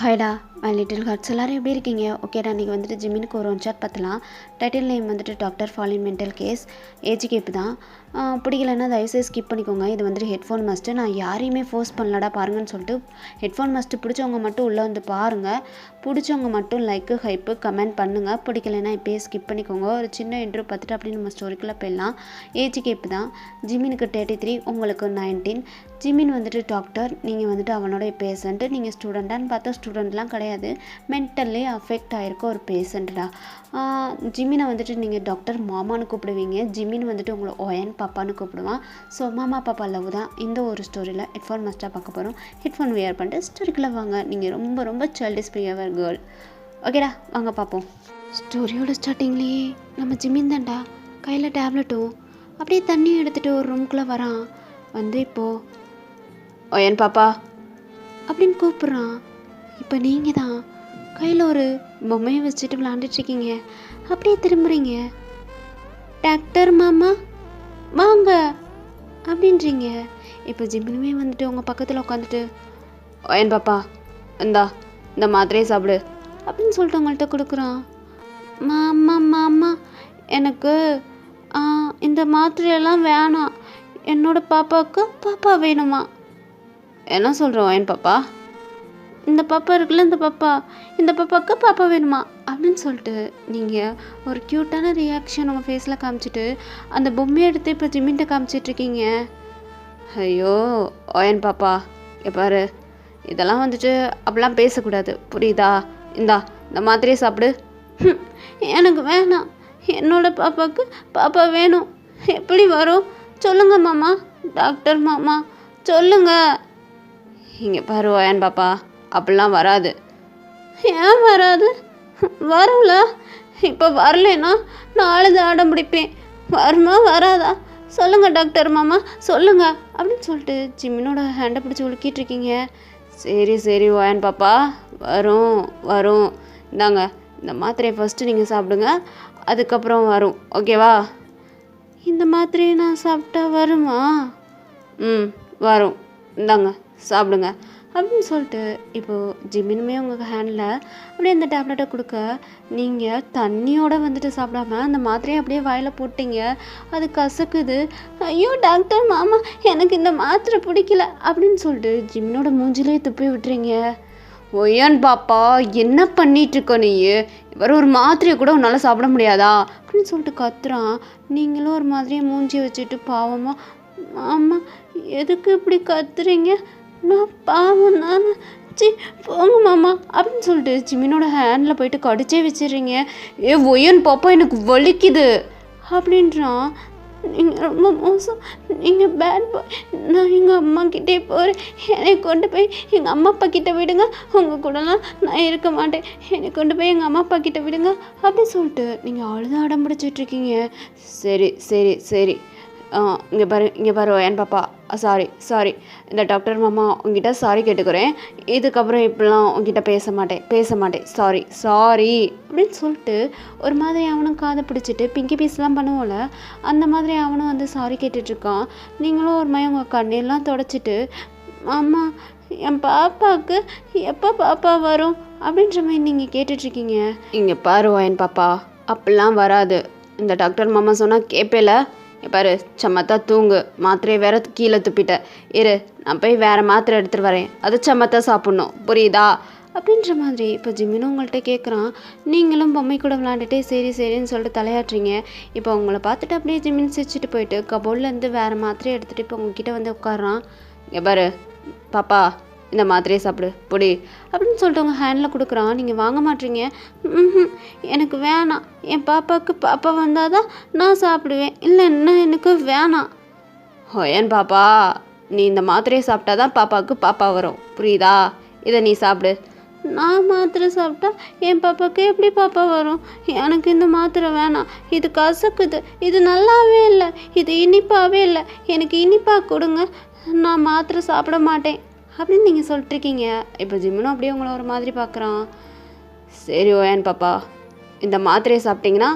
ஹாய்டா my little hearts எல்லோரும் எப்படி இருக்கீங்க? ஓகேடா, இன்றைக்கி வந்துட்டு ஜிம்மினுக்கு ஒரு ஒன் ஷாட் பார்த்துலாம். டைட்டில் நேம் வந்துட்டு doctor falling mental case. Age gap தான். பிடிக்கலன்னா தயவுசெய்து ஸ்கிப் பண்ணிக்கோங்க. இது வந்துட்டு ஹெட்ஃபோன் மஸ்ட்டு. நான் யாரையுமே ஃபோர்ஸ் பண்ணலடா பாருங்கன்னு சொல்லிட்டு ஹெட்ஃபோன் மஸ்ட்டு பிடிச்சவங்க மட்டும் உள்ளே வந்து பாருங்கள். பிடிச்சவங்க மட்டும் லைக்கு ஹைப்பு கமெண்ட் பண்ணுங்கள். பிடிக்கலைன்னா இப்போயே ஸ்கிப் பண்ணிக்கோங்க. ஒரு சின்ன இன்ட்ரோ பார்த்துட்டு அப்படி நம்ம ஸ்டோரிக்குள்ளே போயிடலாம். ஏஜ் கேப்பு தான். ஜிம்மினுக்கு 33, உங்களுக்கு 19. ஜிம்மின் வந்துட்டு டாக்டர், நீங்கள் வந்துட்டு அவனோட பேஷண்ட்டு. நீங்கள் ஸ்டூடெண்ட்டான்னு பார்த்தா ஸ்டூடெண்ட்லாம் கிடையாது, மென்டல்லி அஃபெக்ட் ஆகிருக்க ஒரு பேஷண்ட்டா. ஜிம்மினை வந்துட்டு நீங்கள் டாக்டர் மாமான்னு கூப்பிடுவீங்க, ஜிம்மின் வந்துட்டு உங்களை ஒயன் பாப்பான்னு கூப்பிடுவான். ஸோ மாமா பாப்பா லவ் தான் இந்த ஒரு ஸ்டோரியில் ஹெட்ஃபோன் மஸ்ட்டாக பார்க்க போகிறோம். ஹெட்ஃபோன் வியர் பண்ணிட்டு ஸ்டோரிக்குள்ளே வாங்க. நீங்கள் ரொம்ப ரொம்ப சைல்டிஷ் பிஹேவியர் கேர்ள். ஓகேடா, வாங்க பார்ப்போம். ஸ்டோரியோட ஸ்டார்டிங்லேயே நம்ம ஜிம்மின் தான்டா கையில் டேப்லெட்டும் அப்படியே தண்ணி எடுத்துகிட்டு ஒரு ரூம்குள்ளே வரான். வந்து இப்போது ஒயன் பாப்பா அப்படின்னு கூப்பிட்றான். இப்போ நீங்கள் தான் கையில் ஒரு பொம்மையை வச்சுட்டு விளாண்டுட்ருக்கீங்க. அப்படியே திரும்புகிறீங்க. டாக்டர் மாமா வாங்க அப்படின்றீங்க. இப்போ ஜிம்மினுமே வந்துட்டு உங்கள் பக்கத்தில் உட்காந்துட்டு ஒயன் பாப்பா இந்த மாத்திரையை சாப்பிடு அப்படின்னு சொல்லிட்டு உங்கள்கிட்ட கொடுக்குறான். மாமா மாமா எனக்கு இந்த மாத்திரையெல்லாம் வேணாம், என்னோட பாப்பாவுக்கு பாப்பா வேணுமா? என்ன சொல்கிறோம் ஒயன் பாப்பா? இந்த பாப்பா இருக்குல்ல, இந்த பாப்பாவுக்கு பாப்பா வேணுமா அப்படின்னு சொல்லிட்டு நீங்கள் ஒரு க்யூட்டான ரியாக்ஷன் உங்கள் ஃபேஸில் காமிச்சிட்டு அந்த பொம்மையை எடுத்து இப்போ ஜிம்மின்ட்ட காமிச்சிட்ருக்கீங்க. ஐயோ ஒயன் பாப்பா, பாரு, இதெல்லாம் வந்துட்டு அப்படிலாம் பேசக்கூடாது, புரியுதா? இந்த மாத்திரையை சாப்பிடு. எனக்கு வேணாம், என்னோட பாப்பாவுக்கு பாப்பா வேணும். எப்படி வரும் சொல்லுங்க மாமா, டாக்டர் மாமா சொல்லுங்க. இங்கே பாரு ஒயன் பாப்பா, அப்படிலாம் வராது. ஏன் வராது? வரும்ல. இப்போ வரலைன்னா நாலு ஆடம் பிடிப்பேன். வருமா வராதா சொல்லுங்கள் டாக்டர் மாமா சொல்லுங்கள் அப்படின்னு சொல்லிட்டு ஜிம்மினோட ஹேண்டை பிடிச்சி உலுக்கிட்டு இருக்கீங்க. சரி ஒயன் பாப்பா, வரும். இந்தாங்க, இந்த மாத்திரையை ஃபஸ்ட்டு நீங்கள் சாப்பிடுங்க, அதுக்கப்புறம் வரும், ஓகேவா? இந்த மாத்திரையை நான் சாப்பிட்டா வருமா? வரும், இந்தாங்க சாப்பிடுங்க அப்படின்னு சொல்லிட்டு இப்போது ஜிம்மினுமே உங்கள் ஹேண்டில் அப்படியே அந்த டேப்லெட்டை கொடுக்க நீங்கள் தண்ணியோடு வந்துட்டு சாப்பிடாம அந்த மாத்திரையை அப்படியே வாயில் போட்டிங்க. அது கசக்குது. ஐயோ டாக்டர் மாமா, எனக்கு இந்த மாத்திரை பிடிக்கல அப்படின்னு சொல்லிட்டு ஜிம்மினோட மூஞ்சிலே துப்பி விட்டுறீங்க. ஒய்யன் பாப்பா, என்ன பண்ணிகிட்ருக்க நீ? ஒரு மாத்திரையை கூட உன்னால் சாப்பிட முடியாதா அப்படின்னு சொல்லிட்டு கத்துறான். நீங்களும் ஒரு மாதிரியே மூஞ்சி வச்சுட்டு பாவமாக, மாமா எதுக்கு இப்படி கத்துறீங்க? நான் பாவம் நான் போங்க மாமா அப்படின்னு சொல்லிட்டு ஜிம்மினோட ஹேண்டில் போயிட்டு கடிச்சே வச்சிடுறீங்க. ஒய்யன் பாப்பா, எனக்கு வலிக்குது அப்படின்றான். நீங்கள் ரொம்ப மோசம், நீங்கள் பேட் பாய். நான் எங்கள் அம்மா கிட்டே போகிறேன், என்னை கொண்டு போய் எங்கள் அம்மா அப்பா கிட்டே விடுங்க. உங்கள் கூடலாம் நான் இருக்க மாட்டேன், என்னை கொண்டு போய் எங்கள் அம்மா அப்பா கிட்டே விடுங்க அப்படி சொல்லிட்டு நீங்கள் அழுத அடம் பிடிச்சிட்ருக்கீங்க. சரி இங்கே பாரு ஒயன் பாப்பா, சாரி. இந்த டாக்டர் மாமா உங்ககிட்ட சாரி கேட்டுக்கிறேன். இதுக்கப்புறம் இப்படிலாம் உங்ககிட்ட பேச மாட்டேன். சாரி அப்படின்னு சொல்லிட்டு ஒரு மாதிரி அவனும் காதை பிடிச்சிட்டு பிங்கி பீஸ்லாம் பண்ணுவோம்ல, அந்த மாதிரி அவனும் வந்து சாரி கேட்டுட்ருக்கான். நீங்களும் ஒரு மாதிரி உங்கள் கண்ணெல்லாம் தொடச்சிட்டு, அம்மா என் பாப்பாவுக்கு எப்போ பாப்பா வரும் அப்படின்ற மாதிரி நீங்கள் கேட்டுட்ருக்கீங்க. இங்கே பாரு ஒயன் பாப்பா, அப்படிலாம் வராது. இந்த டாக்டர் மாமா சொன்னால் கேட்பேல. பாரு, சம்மத்தா தூங்கு, மாத்திரையை வேற கீழே துப்பிட்ட. நான் போய் வேறு மாத்திரை எடுத்துகிட்டு வரேன், அது சம்மத்தா சாப்பிட்ணும், புரியுதா அப்படின்ற மாதிரி இப்போ ஜிம்மினும் உங்கள்கிட்ட கேட்குறான். நீங்களும் பொம்மை கூட விளாண்டுட்டே சரின்னு சொல்லிட்டு தலையாட்டுறீங்க. இப்போ உங்களை பார்த்துட்டு அப்படியே ஜிம்மின் சிரிச்சிட்டு போயிட்டு கபோர்ட்லேருந்து வேறு மாத்திரையை எடுத்துகிட்டு இப்போ உங்ககிட்ட வந்து உட்காடுறான். பாரு பாப்பா, இந்த மாத்திரையை சாப்பிடு பொடி அப்படின்னு சொல்லிட்டு உங்கள் ஹேண்டில் கொடுக்குறான். நீங்கள் வாங்க மாட்டீங்க. எனக்கு வேணாம், என் பாப்பாவுக்கு பாப்பா வந்தால் தான் நான் சாப்பிடுவேன், இல்லைன்னா எனக்கு வேணாம். ஏன் பாப்பா, நீ இந்த மாத்திரையை சாப்பிட்டா தான் பாப்பாவுக்கு பாப்பா வரும், புரியுதா? இதை நீ சாப்பிடு. நான் மாத்திரை சாப்பிட்டா என் பாப்பாவுக்கு எப்படி பாப்பா வரும்? எனக்கு இந்த மாத்திரை வேணாம், இது கசக்குது, இது நல்லாவே இல்லை, இது இனிப்பாகவே இல்லை, எனக்கு இனிப்பாக கொடுங்க, நான் மாத்திரை சாப்பிட மாட்டேன் அப்படின்னு நீங்கள் சொல்லிட்டுருக்கீங்க. இப்போ ஜிம்மினும் அப்படியே உங்களை ஒரு மாதிரி பார்க்குறான். சரி ஒயன் பாப்பா, இந்த மாத்திரையை சாப்பிட்டீங்கன்னா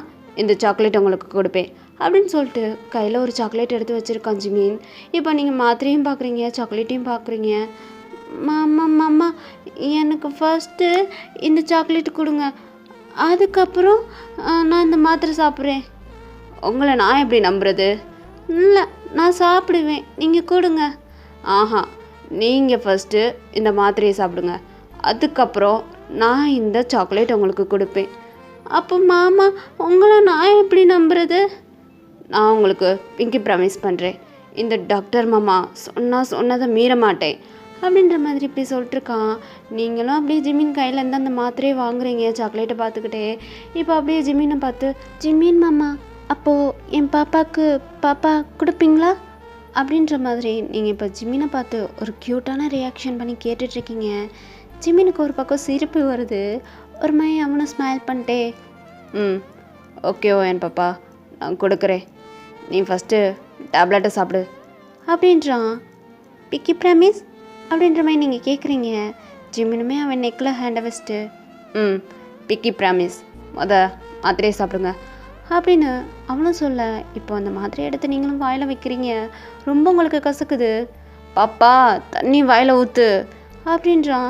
இந்த சாக்லேட் உங்களுக்கு கொடுப்பேன் அப்படின்னு சொல்லிட்டு கையில் ஒரு சாக்லேட் எடுத்து வச்சுருக்கான் ஜிம்மின். இப்போ நீங்கள் மாத்திரையும் பார்க்குறீங்க, சாக்லேட்டையும் பார்க்குறீங்க. மாமா மாமா எனக்கு ஃபர்ஸ்ட்டு இந்த சாக்லேட் கொடுங்க, அதுக்கப்புறம் நான் இந்த மாத்திரை சாப்பிட்றேன். உங்களை நான் எப்படி நம்புறது? இல்லை, நான் சாப்பிடுவேன், நீங்கள் கொடுங்க. ஆஹா, நீங்கள் ஃபஸ்ட்டு இந்த மாத்திரையை சாப்பிடுங்க, அதுக்கப்புறம் நான் இந்த சாக்லேட் உங்களுக்கு கொடுப்பேன். அப்போ மாமா உங்களை நான் எப்படி நம்புறது? நான் உங்களுக்கு பிங்கி ப்ராமிஸ் பண்ணுறேன், இந்த டாக்டர் மாமா சொன்னதை மீற மாட்டேன் அப்படின்ற மாதிரி இப்படி சொல்லிட்டுருக்கான். நீங்களும் அப்படியே ஜிமின் கையிலேருந்து அந்த மாத்திரையை வாங்குறீங்க சாக்லேட்டை பார்த்துக்கிட்டே. இப்போ அப்படியே ஜிமினை பார்த்து, ஜிமின் மாமா அப்போது என் பாப்பா கொடுப்பீங்களா அப்படின்ற மாதிரி நீங்கள் இப்போ ஜிமினை பார்த்து ஒரு க்யூட்டான ரியாக்ஷன் பண்ணி கேட்டுட்ருக்கீங்க. ஜிமினுக்கு ஒரு பக்கம் சிரிப்பு வருது. ஒரு மாதிரி அவனும் ஸ்மைல் பண்ணிட்டே, ஓகே என் பாப்பா, நான் கொடுக்குறேன், நீ ஃபஸ்ட்டு டேப்லெட்டை சாப்பிடு அப்படின்றான். பிக்கி ப்ராமிஸ் அப்படின்ற மாதிரி நீங்கள் கேட்குறீங்க. ஜிமினுமே அவன் நெக்கில் ஹேண்டை வச்சுட்டு, பிக்கி ப்ராமிஸ், மாத்திரையை சாப்பிடுங்க அப்படின்னு அவனும் சொல்ல, இப்போ அந்த மாத்திரையை எடுத்து நீங்களும் வாயில் வைக்கிறீங்க. ரொம்ப உங்களுக்கு கசக்குது. பாப்பா தண்ணி வாயில் ஊற்று அப்படின்றான்.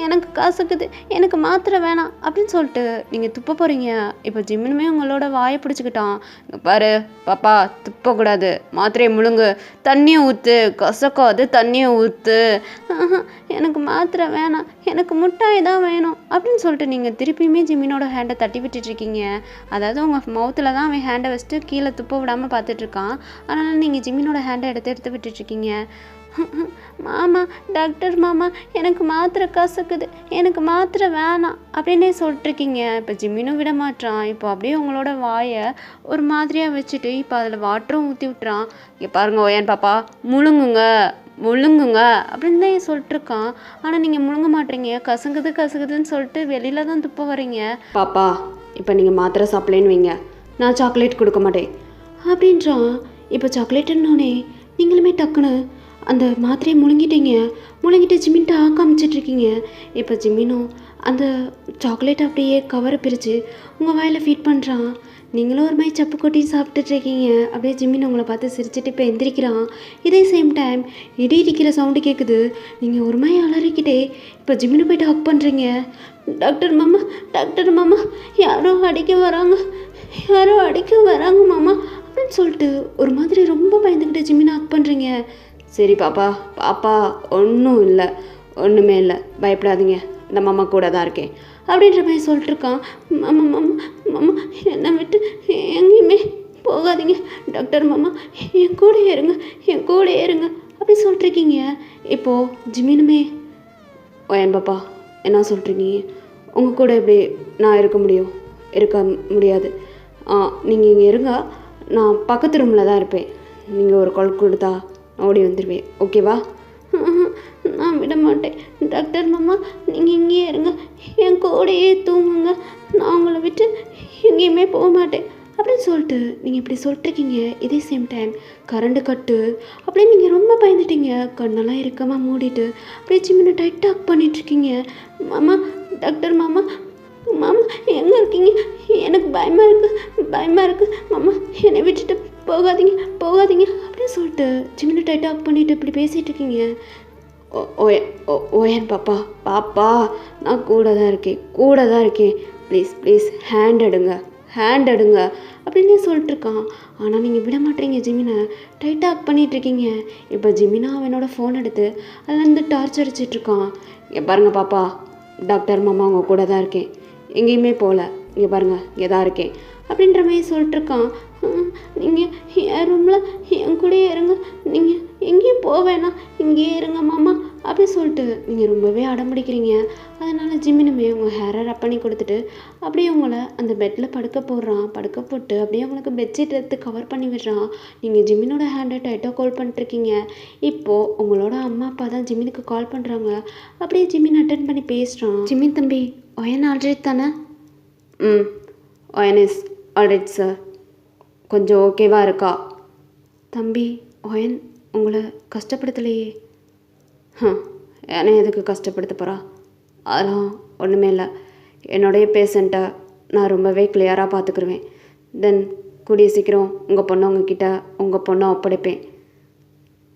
எனக்கு கசக்குது, எனக்கு மாத்திரை வேணாம் அப்படின்னு சொல்லிட்டு நீங்கள் துப்ப போகிறீங்க. இப்போ ஜிம்முனுமே உங்களோட வாயை பிடிச்சிக்கிட்டான். பாரு பாப்பா, துப்பக்கூடாது, மாத்திரையை முழுங்கு, தண்ணியை ஊற்று, கசக்காது, தண்ணியை ஊற்று. எனக்கு மாத்திரை வேணாம், எனக்கு முட்டாய் தான் வேணும் அப்படின்னு சொல்லிட்டு நீங்கள் திருப்பியுமே ஜிம்மினோட ஹேண்டை தட்டி விட்டுட்ருக்கீங்க. அதாவது உங்கள் மவுத்தில் தான் அவன் ஹேண்டை வச்சுட்டு கீழே துப்ப விடாமல் பார்த்துட்ருக்கான். அதனால் நீங்கள் ஜிம்மினோட ஹேண்டை எடுத்து விட்டுட்ருக்கீங்க. மாமா, டாக்டர் மாமா எனக்கு மாத்திரை கசக்குது, எனக்கு மாத்திரை வேணாம் அப்படின்னே சொல்லிட்டுருக்கீங்க. இப்போ ஜிம்மினும் விட மாட்டான். இப்போ அப்படியே உங்களோட வாயை ஒரு மாதிரியாக வச்சுட்டு இப்போ அதில் வாட்டரும் ஊற்றி விட்டுறான். இங்கே பாருங்க ஏன் பாப்பா, முழுங்குங்க அப்படின்னு தான் சொல்லிட்டுருக்கான். ஆனால் நீங்கள் முழுங்க மாட்டீங்க. கசங்குதுன்னு சொல்லிட்டு வெளியில் தான் துப்ப வரீங்க. பாப்பா, இப்போ நீங்கள் மாத்திரை சாப்பிட்லேன்னு வைங்க, நான் சாக்லேட் கொடுக்க மாட்டேன் அப்படின்றான். இப்போ சாக்லேட்டுன்னொன்னே நீங்களுமே டக்குன்னு அந்த மாத்திரையை முழுங்கிட்டு ஜிம்மின்ட்டு காமிச்சிட்ருக்கீங்க. இப்போ ஜிம்மினும் அந்த சாக்லேட் அப்படியே கவரை பிரித்து உங்கள் வாயில் ஃபீட் பண்ணுறான். நீங்களும் ஒரு மாதிரி சப்பு கொட்டி சாப்பிட்டுட்ருக்கீங்க. அப்படியே ஜிம்மின் உங்களை பார்த்து சிரிச்சிட்டு இப்போ எந்திரிக்கிறான். இதே சேம் டைம் இடி இடிக்கிற சவுண்டு கேட்குது. நீங்கள் ஒரு மாதிரி அலறிக்கிட்டே இப்போ ஜிம்மினை போய்ட்டு ஹக் பண்ணுறீங்க. டாக்டர் மாமா யாரோ அடிக்க வராங்க மாமா அப்படின்னு சொல்லிட்டு ஒரு மாதிரி ரொம்ப பயந்துக்கிட்டு ஜிம்மினை ஹக் பண்ணுறீங்க. சரி பாப்பா ஒன்றும் இல்லை, ஒன்றுமே இல்லை, பயப்படாதீங்க, இந்த மாமா கூட தான் இருக்கேன் அப்படின்ற மாதிரி சொல்லிட்டுருக்கான். மாமா என்னை விட்டு எங்கேயுமே போகாதீங்க டாக்டர் மாமா, என் கூட ஏறுங்க அப்படி சொல்லிட்டுருக்கீங்க. இப்போது ஜிமினுமே, ஏன் பாப்பா என்ன சொல்கிறீங்க? உங்கள் கூட எப்படி நான் இருக்க முடியாது. நீங்கள் இங்கே இருங்க, நான் பக்கத்து ரூமில் தான் இருப்பேன். நீங்கள் ஒரு கால் கொடுத்தா ஓடி வந்துடுவேன், ஓகேவா? நான் விட மாட்டேன் டாக்டர் மாமா, நீங்கள் இங்கேயே இருங்க, என் கூடையே தூங்குங்க, நான் உங்களை விட்டு எங்கேயுமே போக மாட்டேன் அப்படின்னு சொல்லிட்டு நீங்கள் இப்படி சொல்லிட்டுருக்கீங்க. இதே சேம் டைம் கரண்டு கட்டு அப்படியே நீங்கள் ரொம்ப பயந்துட்டீங்க. கண்ணெல்லாம் இறுக்கமாக மூடிட்டு அப்படியே ஜிம்மினை டைட் ஹக் பண்ணிகிட்ருக்கீங்க. மாமா, டாக்டர் மாமா எங்கே இருக்கீங்க? எனக்கு பயமாக இருக்குது மாமா, என்னை விட்டுட்டு போகாதீங்க அப்படின்னு சொல்லிட்டு ஜிம்மினை டைட் ஹக் பண்ணிவிட்டு இப்படி பேசிகிட்டு இருக்கீங்க. ஓயன் பாப்பா, நான் கூட தான் இருக்கேன், ப்ளீஸ் ஹேண்ட் எடுங்க அப்படின்னு சொல்லிட்டுருக்கான். ஆனால் நீங்கள் விட மாட்டேங்க, ஜிம்மினை டைட்டாக ஹக் பண்ணிகிட்ருக்கீங்க. இப்போ ஜிம்மினா அவனோட ஃபோன் எடுத்து அதுலேருந்து டார்ச் அடிச்சிட்ருக்கான். இங்கே பாருங்க பாப்பா, டாக்டர் மாமா உங்கள் கூட தான் இருக்கேன், எங்கேயுமே போகல, இங்கே பாருங்க இங்கே தான் இருக்கேன் அப்படின்ற மாதிரி சொல்லிட்டுருக்கான். நீங்கள் என் ரூமில் என் கூடயே இருங்க, நீங்கள் எங்கேயும் போவேணாம், இங்கேயே இருங்க மாமா அப்படி சொல்லிட்டு நீங்கள் ரொம்பவே அடம்பிடிக்கிறீங்க. அதனால் ஜிம்மினுமே உங்கள் ஹேரை ரப் பண்ணி கொடுத்துட்டு அப்படியே உங்களை அந்த பெட்டில் படுக்க போட்டு அப்படியே உங்களுக்கு பெட்ஷீட் எடுத்து கவர் பண்ணி விடுறான். நீங்கள் ஜிம்மினோட ஹேண்டை டைட்டாக கால் பண்ணிட்டுருக்கீங்க. இப்போது உங்களோட அம்மா அப்பா தான் ஜிம்மினுக்கு கால் பண்ணுறாங்க. அப்படியே ஜிம்மின் அட்டன் பண்ணி பேசுகிறான். ஜிம்மின் தம்பி, ஒயன் ஆல்ரெடி தானே? ஒயன் இஸ் ஆல்ரைட் சார், கொஞ்சம் ஓகேவா இருக்கா? தம்பி, ஒயன் உங்களை கஷ்டப்படுத்தலையே? என்னை எதுக்கு கஷ்டப்படுத்த போகிறா? அதெல்லாம் ஒன்றுமே இல்லை, என்னுடைய பேஷண்ட்டை நான் ரொம்பவே கிளியராக பார்த்துக்குருவேன். தென் கூடிய சீக்கிரம் உங்கள் பொண்ணை ஒப்படைப்பேன்.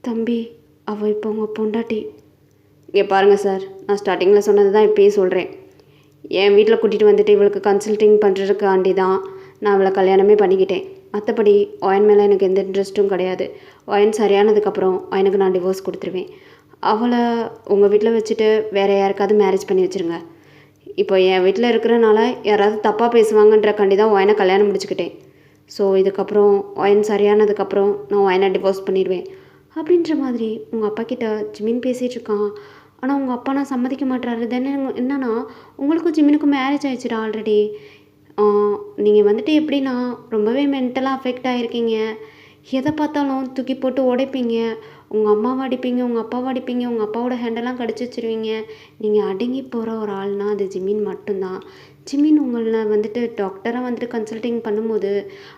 தம்பி, அவள் இப்போ உங்கள் பொண்டாட்டி. இங்கே பாருங்கள் சார், நான் ஸ்டார்டிங்கில் சொன்னது தான் இப்போயே சொல்கிறேன். என் வீட்டில் கூட்டிகிட்டு வந்துட்டு இவளுக்கு கன்சல்டிங் பண்ணுறதுக்காண்டி தான் நான் அவளை கல்யாணமே பண்ணிக்கிட்டேன். மற்றபடி ஒயன் மேலே எனக்கு எந்த இன்ட்ரெஸ்ட்டும் கிடையாது. ஒயன் சரியானதுக்கப்புறம் ஒயனுக்கு நான் டிவோர்ஸ் கொடுத்துருவேன். அவளை உங்கள் வீட்டில் வச்சுட்டு வேறு யாருக்காவது மேரேஜ் பண்ணி வச்சுருங்க. இப்போ என் வீட்டில் இருக்கிறனால யாராவது தப்பாக பேசுவாங்கன்றக்காண்டி தான் ஒயனை கல்யாணம் முடிச்சுக்கிட்டேன். ஸோ இதுக்கப்புறம் ஒயன் சரியானதுக்கப்புறம் நான் ஒயனை டிவோர்ஸ் பண்ணிடுவேன் அப்படின்ற மாதிரி உங்கள் அப்பா கிட்ட ஜிமின் பேசிகிட்டு இருக்கான். ஆனால் உங்கள் அப்பா நான் சம்மதிக்க மாட்டாரு. தானே என்னன்னா உங்களுக்கும் ஜிமினுக்கும் மேரேஜ் ஆயிடுச்சுடா ஆல்ரெடி. நீங்கள் வந்துட்டு எப்படின்னா ரொம்பவே மென்டலாக அஃபெக்ட் ஆகிருக்கீங்க. எதை பார்த்தாலும் தூக்கி போட்டு உடைப்பீங்க. உங்கள் அம்மாவை அடிப்பீங்க, உங்கள் அப்பாவை அடிப்பீங்க, உங்கள் அப்பாவோட ஹேண்டெல்லாம் கடிச்சு வச்சுருவீங்க. நீங்கள் அடங்கி போகிற ஒரு ஆள்னால் அது ஜிமின் மட்டும்தான். ஜிமின் உங்களை வந்துட்டு டாக்டராக வந்துட்டு கன்சல்டிங் பண்ணும்போது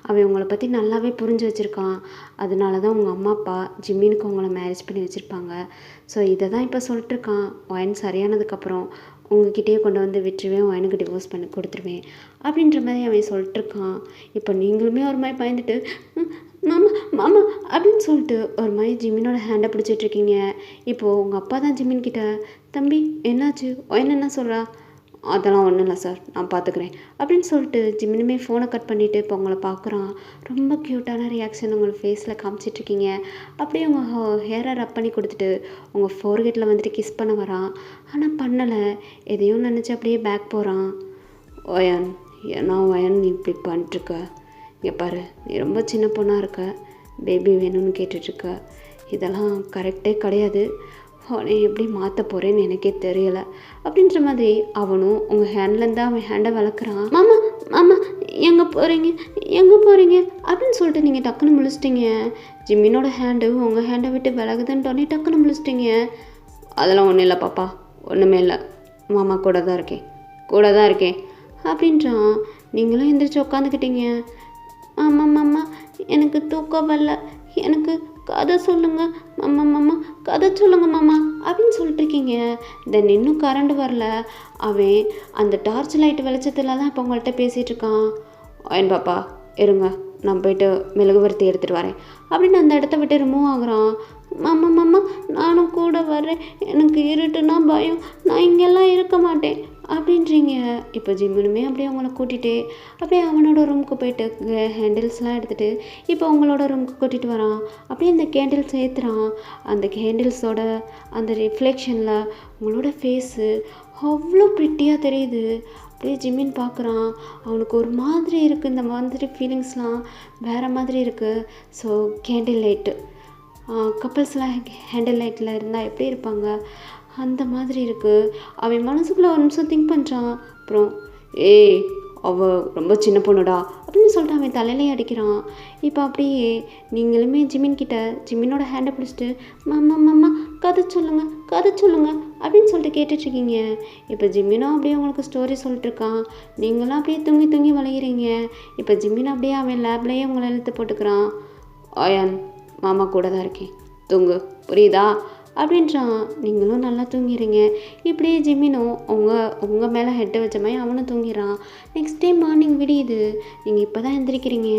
அவன் உங்களை பற்றி நல்லாவே புரிஞ்சு வச்சுருக்கான். அதனால தான் உங்கள் அம்மா அப்பா ஜிமினுக்கு உங்களை மேரேஜ் பண்ணி வச்சுருப்பாங்க. ஸோ இதை தான் இப்போ சொல்லிட்டுருக்கான். ஒயன் சரியானதுக்கப்புறம் உங்ககிட்டயே கொண்டு வந்து விட்டுருவேன், ஒயனுக்கு டிவோர்ஸ் பண்ணி கொடுத்துருவேன் அப்படின்ற மாதிரி அவன் சொல்லிட்டுருக்கான். இப்போ நீங்களுமே ஒரு மாதிரி பயந்துட்டு மாமா மாமா அப்படின்னு சொல்லிட்டு ஒரு மாதிரி ஜிமினோட ஹேண்டை பிடிச்சிட்ருக்கீங்க. இப்போது உங்கள் அப்பா தான் ஜிமின் கிட்ட, தம்பி என்னாச்சு, ஒயன் என்ன சொல்கிறா? அதெல்லாம் ஒன்றும் இல்லை சார், நான் பார்த்துக்கிறேன் அப்படின்னு சொல்லிட்டு ஜிமினுமே ஃபோனை கட் பண்ணிவிட்டு இப்போ உங்களை பார்க்குறான். ரொம்ப க்யூட்டான ரியாக்ஷன் உங்கள் ஃபேஸில் காமிச்சிட்ருக்கீங்க. அப்படியே உங்கள் ஹேரை ரப் பண்ணி கொடுத்துட்டு உங்கள் ஃபோர்கெட்டில் வந்துட்டு கிஸ் பண்ண வரான். ஆனால் பண்ணலை, எதையும் நினச்சி அப்படியே பேக் போகிறான். ஒயன் ஏன்னா ஒயன் நீ இப்படி பண்ணிட்டுருக்க? இங்கே பாரு, நீ ரொம்ப சின்ன பொண்ணாக இருக்க, பேபி வேணும்னு கேட்டுட்ருக்க. இதெல்லாம் கரெக்டே கிடையாது. அவனை எப்படி மாற்ற போகிறேன்னு எனக்கே தெரியலை அப்படின்ற மாதிரி அவனும் உங்கள் ஹேண்ட்லேருந்து அவன் ஹேண்டை வளர்க்குறான். மாமா மாமா எங்கே போகிறீங்க, எங்கே போகிறீங்க அப்படின்னு சொல்லிட்டு நீங்கள் டக்குன்னு முழிச்சிட்டிங்க. ஜிம்மினோட ஹேண்டு உங்கள் ஹேண்டை விட்டு விலகுதுன்ட்டோன்னே டக்குன்னு முழிச்சிட்டிங்க. அதெல்லாம் ஒன்றும் இல்லை பாப்பா, ஒன்றுமே இல்லை, மாமா கூட தான் இருக்கேன் அப்படின்றான். நீங்களும் எந்திரிச்சு உட்காந்துக்கிட்டீங்க. ஆமாம் மாமா, எனக்கு தூக்கம் வரல, எனக்கு கதை சொல்லுங்க மாமா, கதை சொல்லுங்க மாமா அப்படின்னு சொல்லிட்டு இருக்கீங்க. தென் இன்னும் கரண்ட் வரல. அவன் அந்த டார்ச் லைட் வெளிச்சத்துல தான் இப்போ உங்கள்கிட்ட பேசிகிட்டு இருக்கான். ஐயன் பாப்பா இருங்க, நான் போயிட்டு மெழுகுவர்த்தி எடுத்துகிட்டு வரேன் அப்படின்னு அந்த இடத்த விட்டு ரிமூவ் ஆகுறான். மாமா நானும் கூட வர்றேன், எனக்கு இருட்டுன்னா பயம், நான் இங்கெல்லாம் இருக்க மாட்டேன் அப்படின்றீங்க. இப்போ ஜிம்முனுமே அப்படியே அவங்கள கூட்டிகிட்டு அப்படியே அவனோட ரூமுக்கு போயிட்டு ஹேண்டில்ஸ்லாம் எடுத்துகிட்டு இப்போ அவங்களோட ரூமுக்கு கூட்டிகிட்டு வரான். அப்படியே அந்த கேண்டில்ஸ் ஏற்றுறான். அந்த கேண்டில்ஸோட அந்த ரிஃப்ளெக்ஷனில் உங்களோட ஃபேஸு அவ்வளோ ப்ரிட்டியாக தெரியுது. அப்படியே ஜிம்மின் பார்க்குறான். அவனுக்கு ஒரு மாதிரி இருக்குது, இந்த மாதிரி ஃபீலிங்ஸ்லாம் வேறு மாதிரி இருக்குது. ஸோ கேண்டில் லைட்டு கப்பல்ஸ்லாம் ஹேண்டில் லைட்டில் இருந்தால் எப்படி இருப்பாங்க அந்த மாதிரி இருக்குது. அவன் மனசுக்குள்ளே ஒரு நிமிஷம் திங்க் பண்ணுறான். அப்புறம் ஏய் அவள் ரொம்ப சின்ன பொண்ணுடா அப்படின்னு சொல்லிட்டு அவன் தலையிலே அடிக்கிறான். இப்போ அப்படியே நீங்களுமே ஜிம்மினோட ஹேண்டை பிடிச்சிட்டு மாமா கதை சொல்லுங்க அப்படின்னு சொல்லிட்டு கேட்டுட்ருக்கீங்க. இப்போ ஜிம்மினும் அப்படியே உங்களுக்கு ஸ்டோரி சொல்லிட்டுருக்கான். நீங்களும் அப்படியே தூங்கி வளைகிறீங்க. இப்போ ஜிம்மின் அப்படியே அவன் லேப்லேயே உங்களை இழுத்து போட்டுக்கிறான். ஆயான் மாமா கூட தான் இருக்கேன், தூங்கு, புரியுதா அப்படின்றான். நீங்களும் நல்லா தூங்கிறீங்க. இப்படியே ஜிம்மினும் உங்கள் மேலே ஹெட்டை வச்ச மாதிரி அவனும் தூங்கிடுறான். Next day morning விடியுது. நீங்கள் இப்போ தான் எந்திரிக்கிறீங்க.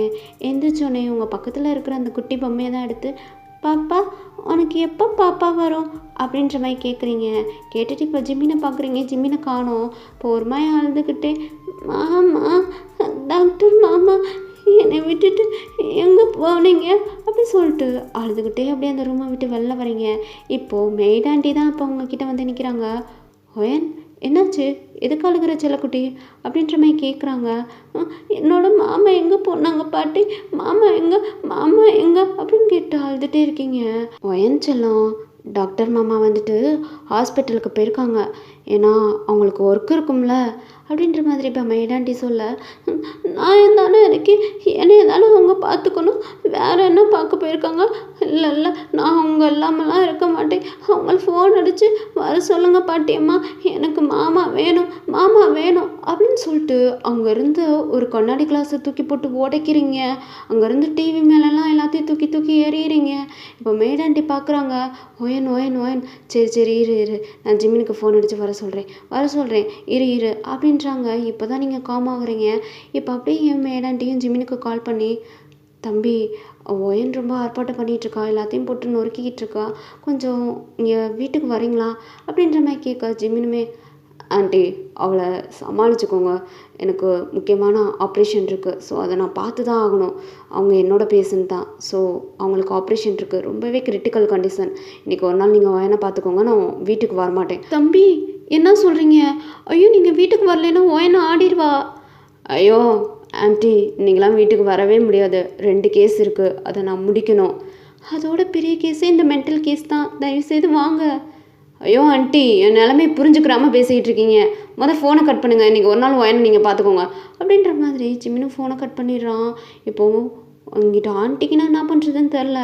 எந்திரிச்சோடனே உங்கள் பக்கத்தில் இருக்கிற அந்த குட்டி பொம்மையை தான் எடுத்து பாப்பா உனக்கு எப்போ பாப்பா வரும் அப்படின்ற மாதிரி கேட்குறீங்க. கேட்டுட்டு இப்போ ஜிம்மினை பார்க்குறீங்க. ஜிம்மினை காணோம். இப்போ ஒரு மாதிரி அழுதுகிட்டே மாமா டாக்டர் மாமா என்னை விட்டுட்டு எங்கே போனீங்க அப்படி சொல்லிட்டு அழுதுகிட்டே அப்படியே அந்த ரூமை விட்டு வெளில வரீங்க. இப்போது மெய்ட் ஆண்டி தான் இப்போ உங்ககிட்ட வந்து நிற்கிறாங்க. ஒயன் என்னாச்சு, எதுக்கு அழுகிற செல்லக்குட்டி அப்படின்ற மாதிரி கேட்குறாங்க. என்னோட மாமா எங்கே போனாங்க பாட்டி, மாமா எங்கே அப்படின்னு கேட்டு அழுதுகிட்டே இருக்கீங்க. ஒயன் செல்லம், டாக்டர் மாமா வந்துட்டு ஹாஸ்பிட்டலுக்கு போயிருக்காங்க. ஏன்னா அவங்களுக்கு ஒர்க் இருக்கும்ல அப்படின்ற மாதிரி இப்போ மெய்டாண்டி சொல்ல, நான் தானே இருக்கேன், என்னைய தானே அவங்க பார்த்துக்கணும், வேறு என்ன பார்க்க போயிருக்காங்க. இல்லை நான் அவங்க இல்லாமலாம் இருக்க மாட்டேன், அவங்கள ஃபோன் அடித்து வர சொல்லுங்கள் பாட்டியம்மா, எனக்கு மாமா வேணும் அப்படின்னு சொல்லிட்டு அங்கேருந்து ஒரு கண்ணாடி கிளாஸை தூக்கி போட்டு உடைக்கிறீங்க. அங்கேருந்து டிவி மேலெலாம் எல்லாத்தையும் தூக்கி எறிகிறீங்க. இப்போ மெய்டாண்டி பார்க்குறாங்க. ஒயன் சரி இரு, நான் ஜிம்மினுக்கு ஃபோன் அடித்து வர சொல்கிறேன் இரு அப்படின்றாங்க. இப்போ தான் நீங்கள் காம் ஆகுறீங்க. இப்போ அப்படியே என் மேடாண்டியும் ஜிம்மினுக்கு கால் பண்ணி தம்பி ஒயன் ரொம்ப ஆர்ப்பாட்டம் பண்ணிகிட்ருக்கா, எல்லாத்தையும் போட்டு நொறுக்கிக்கிட்டு இருக்கா, கொஞ்சம் இங்கே வீட்டுக்கு வரீங்களா அப்படின்ற மாதிரி கேட்க ஜிமினுமே, ஆண்டி அவளை சமாளிச்சுக்கோங்க, எனக்கு முக்கியமான ஆப்ரேஷன் இருக்குது, ஸோ அதை நான் பார்த்து தான் ஆகணும், அவங்க என்னோட பேஷண்ட் தான், ஸோ அவங்களுக்கு ஆப்ரேஷன் இருக்குது, ரொம்பவே கிரிட்டிக்கல் கண்டிஷன், இன்றைக்கி ஒரு நாள் நீங்கள் ஒயனை பார்த்துக்கோங்க, நான் வீட்டுக்கு வரமாட்டேன். தம்பி என்ன சொல்கிறீங்க? ஐயோ நீங்கள் வீட்டுக்கு வரலைன்னா ஒயனை ஆடிடுவா. ஐயோ ஆண்டி நீங்களாம் வீட்டுக்கு வரவே முடியாது, 2 கேஸ் இருக்குது, அதை நான் முடிக்கணும். அதோட பெரிய கேஸே இந்த மென்டல் கேஸ் தான், தயவுசெய்து வாங்க. ஐயோ ஆண்டி என் நிலைமை புரிஞ்சுக்கிறாமல் பேசிக்கிட்டு இருக்கீங்க, ஃபோனை கட் பண்ணுங்கள், இன்றைக்கி ஒரு நாள் ஒயனை நீங்கள் பார்த்துக்கோங்க அப்படின்ற மாதிரி ஜிமினும் ஃபோனை கட் பண்ணிடுறான். இப்போது உங்ககிட்ட ஆண்டிக்கு நான் என்ன பண்ணுறதுன்னு தெரில,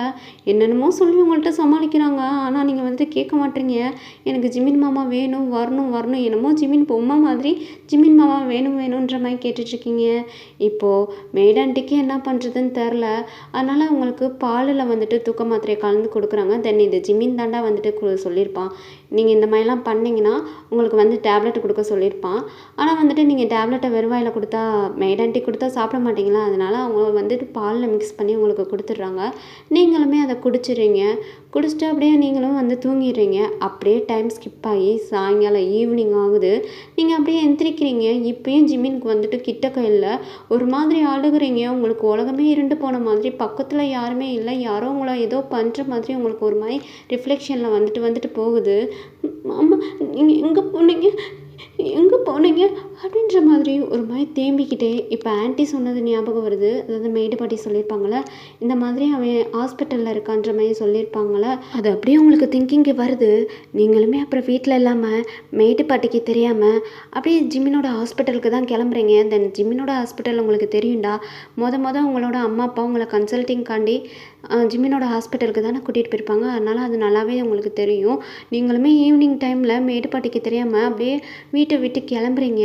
என்னென்னமோ சொல்லி உங்கள்கிட்ட சமாளிக்கிறாங்க, ஆனால் நீங்கள் வந்துட்டு கேட்க மாட்டீங்க. எனக்கு ஜிமின் மாமா வேணும், வரணும் வரணும், என்னமோ ஜிமின் பொம்மை மாதிரி ஜிமின் மாமா வேணும் வேணுன்ற மாதிரி கேட்டுட்ருக்கீங்க. இப்போது மெய்ட் ஆண்டிக்கு என்ன பண்ணுறதுன்னு தெரில, அதனால் உங்களுக்கு பாலில் வந்துட்டு தூக்க மாத்திரையை கலந்து கொடுக்குறாங்க. தென் இது ஜிமின் தாண்டா வந்துட்டு சொல்லியிருப்பான், நீங்கள் இந்த மாதிரிலாம் பண்ணிங்கன்னா உங்களுக்கு வந்து டேப்லெட் கொடுக்க சொல்லியிருப்பான். ஆனால் வந்துட்டு நீங்கள் டேப்லெட்டை வெறுவாயில் கொடுத்தா மெய்ட் ஆண்டி கொடுத்தா சாப்பிட மாட்டிங்களா, அதனால் அவங்க வந்துட்டு பாலில் மிக்ஸ் பண்ணி உங்களுக்கு கொடுத்துட்றாங்க. நீங்களுமே அதை குடிச்சிடுறீங்க, குடிச்சிட்டு அப்படியே நீங்களும் வந்து தூங்கிடுறீங்க. அப்படியே டைம் ஸ்கிப் ஆகி சாயங்காலம் ஈவினிங் ஆகுது, நீங்கள் அப்படியே எந்திரிக்கிறீங்க. இப்போயும் ஜிமினுக்கு வந்துட்டு கிட்ட கையில் ஒரு மாதிரி அழுகுறீங்க, உங்களுக்கு உலகமே இருண்டு போன மாதிரி, பக்கத்தில் யாருமே இல்லை, யாரோ உங்களை ஏதோ பண்ணுற மாதிரி உங்களுக்கு ஒரு மாதிரி ரிஃப்ளெக்ஷனில் வந்துட்டு போகுது. அம்மா நீங்கள் எங்கே போனீங்க அப்படின்ற மாதிரி ஒரு மாதிரி தேம்பிக்கிட்டே இப்போ ஆன்ட்டி சொன்னது ஞாபகம் வருது. அதாவது மெய்டு பாட்டி சொல்லியிருப்பாங்களே, இந்த மாதிரி அவன் ஹாஸ்பிட்டலில் இருக்கான்ற மாதிரி சொல்லியிருப்பாங்களே, அது அப்படியே உங்களுக்கு திங்கிங்கு வருது. நீங்களுமே அப்புறம் வீட்டில் இல்லாமல் மெய்டு பாட்டிக்கு தெரியாமல் அப்படியே ஜிமினோட ஹாஸ்பிட்டலுக்கு தான் கிளம்புறீங்க. தென் ஜிமினோட ஹாஸ்பிட்டல் உங்களுக்கு தெரியும்டா, உங்களோட அம்மா அப்பா உங்களை கன்சல்ட்டிங்காண்டி ஜிமினோட ஹாஸ்பிட்டலுக்கு தானே கூட்டிகிட்டு போயிருப்பாங்க, அதனால் அது நல்லாவே உங்களுக்கு தெரியும். நீங்களுமே ஈவினிங் டைமில் மெய்டு பாட்டிக்கு தெரியாமல் அப்படியே வீட்டை விட்டு கிளம்புறீங்க.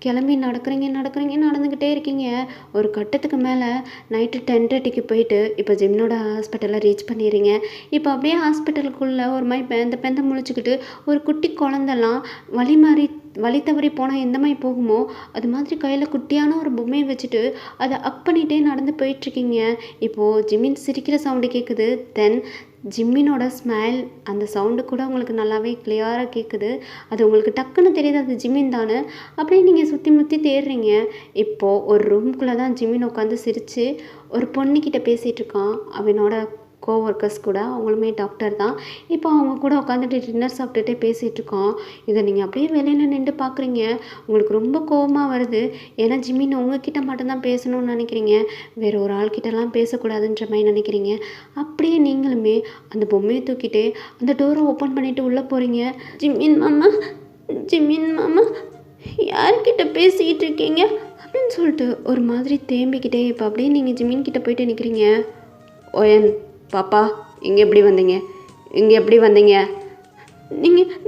கிளம்பி நடந்துக்கிட்டே இருக்கீங்க. ஒரு கட்டத்துக்கு மேலே நைட்டு 10:30க்கு போயிட்டு இப்போ ஜிமினோட ஹாஸ்பிட்டலில் ரீச் பண்ணிடுறீங்க. இப்போ அப்படியே ஹாஸ்பிட்டலுக்குள்ளே ஒரு மாதிரி பெந்த முழிச்சுக்கிட்டு ஒரு குட்டி குழந்தெல்லாம் வழி தவறி போனால் எந்த மாதிரி போகுமோ அது மாதிரி கையில் குட்டியான ஒரு பொம்மையை வச்சுட்டு அதை அக் பண்ணிகிட்டே நடந்து போயிட்டுருக்கீங்க. இப்போது ஜிமின் சிரிக்கிற சவுண்டு கேட்குது. தென் ஜிம்மினோட ஸ்மைல், அந்த சவுண்டு கூட உங்களுக்கு நல்லாவே கிளியராக கேட்குது. அது உங்களுக்கு டக்குன்னு தெரியுது அது ஜிமின் தானே. அப்படியே நீங்கள் சுற்றி முற்றி தேடுறீங்க. இப்போது ஒரு ரூம்குள்ளே தான் ஜிமின் உட்காந்து சிரித்து ஒரு பொண்ணுக்கிட்ட பேசிகிட்டு இருக்கான். அவனோட கோவொர்க்கர்ஸ் கூட, அவங்களுமே டாக்டர் தான். இப்போ அவங்க கூட உட்காந்துட்டு டின்னர் சாப்பிட்டுட்டே பேசிகிட்டு இருக்கோம். இதை நீங்கள் அப்படியே வெளியில் நின்று பார்க்குறீங்க. உங்களுக்கு ரொம்ப கோவமாக வருது. ஏன்னா ஜிமின் உங்ககிட்ட மட்டும்தான் பேசணும்னு நினைக்கிறீங்க, வேறு ஒரு ஆள்கிட்டலாம் பேசக்கூடாதுன்ற மாதிரி நினைக்கிறீங்க. அப்படியே நீங்களுமே அந்த பொம்மையை தூக்கிட்டு அந்த டோரை ஓப்பன் பண்ணிவிட்டு உள்ளே போகிறீங்க. ஜிமின் மாமா யார்கிட்ட பேசிக்கிட்டு இருக்கீங்க அப்படின்னு சொல்லிட்டு ஒரு மாதிரி தேம்பிக்கிட்டே இப்போ அப்படியே நீங்கள் ஜிமின் கிட்ட போயிட்டு நிற்கிறீங்க. ஓயன் பாப்பா இங்கே எப்படி வந்தீங்க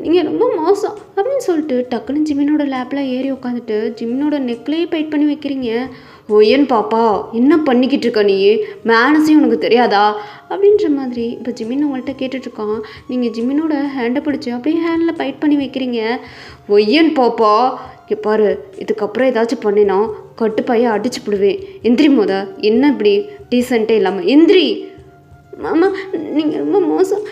நீங்கள் ரொம்ப மோசம் அப்படின்னு சொல்லிட்டு டக்குன்னு ஜிமினோட லேப்பில் ஏறி உட்காந்துட்டு ஜிமினோட நெக்லேயே பைட் பண்ணி வைக்கிறீங்க. ஓயன் பாப்பா என்ன பண்ணிக்கிட்டு இருக்க, நீ மேனஸையும் உனக்கு தெரியாதா அப்படின்ற மாதிரி இப்போ ஜிமின் உங்கள்கிட்ட கேட்டுட்ருக்கான். நீங்கள் ஜிமினோட ஹேண்டை பிடிச்சி அப்படியே ஹேண்டில் பைட் பண்ணி வைக்கிறீங்க. ஒய்யன் பாப்பா இங்கே பாரு, இதுக்கப்புறம் ஏதாச்சும் பண்ணினா கட்டுப்பாயை அடிச்சு போடுவேன், எந்திரி என்ன இப்படி டீசென்ட்டே இல்லாமல் எந்திரி. மாமா நீங்கள் ரொம்ப மோசம்,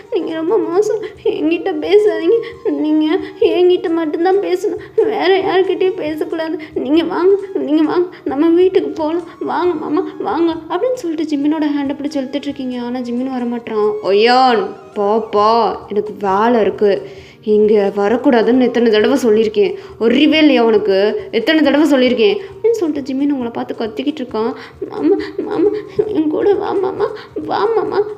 என்கிட்ட பேசாதீங்க, நீங்கள் என்கிட்ட மட்டும்தான் பேசணும், வேறு யார்கிட்டையும் பேசக்கூடாது, நீங்கள் வாங்க நம்ம வீட்டுக்கு போகலாம், வாங்க மாமா வாங்க அப்படின்னு சொல்லிட்டு ஜிம்மினோட ஹேண்டை பிடிச்சி இழுத்துட்ருக்கீங்க. ஆனால் ஜிம்மின் வரமாட்டான். ஒய்யான் பாப்பா எனக்கு வேலை இருக்குது, இங்கே வரக்கூடாதுன்னு எத்தனை தடவை சொல்லியிருக்கேன், ஒருவே இல்லையா உனக்கு, எத்தனை தடவை சொல்லியிருக்கேன் அப்படின்னு சொல்லிட்டு ஜிம்மின் உங்களை பார்த்து கத்திக்கிட்டு இருக்கான். மாமா என் கூட வா மாமா